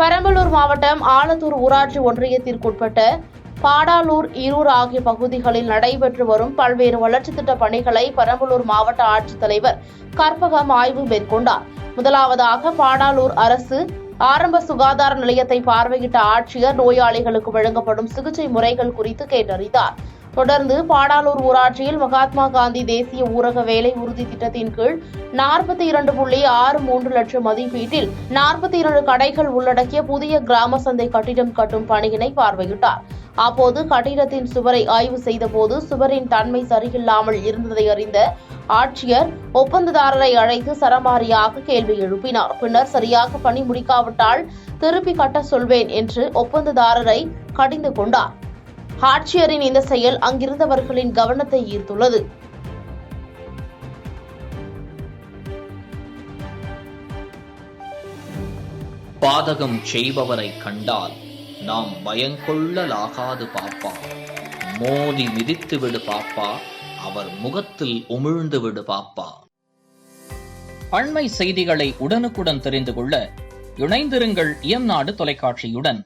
பெரம்பலூர் மாவட்டம் ஆலத்தூர் ஊராட்சி ஒன்றியத்திற்குட்பட்ட பாடாலூர், ஈரூர் ஆகிய பகுதிகளில் நடைபெற்று வரும் பல்வேறு வளர்ச்சித் திட்ட பணிகளை பெரம்பலூர் மாவட்ட ஆட்சித்தலைவர் கற்பகம் ஆய்வு மேற்கொண்டார். முதலாவதாக பாடாலூர் அரசு ஆரம்ப சுகாதார நிலையத்தை பார்வையிட்ட ஆட்சியர் நோயாளிகளுக்கு வழங்கப்படும் சிகிச்சை முறைகள் குறித்து கேட்டறிந்தார். தொடர்ந்து பாடாலூர் ஊராட்சியில் மகாத்மா காந்தி தேசிய ஊரக வேலை உறுதி திட்டத்தின் கீழ் 42.63 லட்சம் மதிப்பீட்டில் 42 கடைகள் உள்ளடக்கிய புதிய கிராம சந்தை கட்டிடம் கட்டும் பணியினை பார்வையிட்டார். அப்போது கட்டிடத்தின் சுவரை ஆய்வு செய்தபோது சுவரின் தன்மை சரியில்லாமல் இருந்ததை அறிந்த ஆட்சியர் ஒப்பந்ததாரரை அழைத்து சரமாரியாக கேள்வி எழுப்பினார். பின்னர் சரியாக பணி முடிக்காவிட்டால் திருப்பி கட்ட சொல்வேன் என்று ஒப்பந்ததாரரை கடிந்து கொண்டார். ஆட்சியரின் இந்த செயல் அங்கிருந்தவர்களின் கவனத்தை ஈர்த்துள்ளது. பாதகம் செய்பவரை கண்டால் நாம் பயங்கொள்ளலாகாது பாப்பா. மோதி மிதித்து விடு பாப்பா, அவர் முகத்தில் உமிழ்ந்து விடு பாப்பா. அண்மை செய்திகளை உடனுக்குடன் தெரிந்து கொள்ள இணைந்திருங்கள் இயம்நாடு தொலைக்காட்சியுடன்.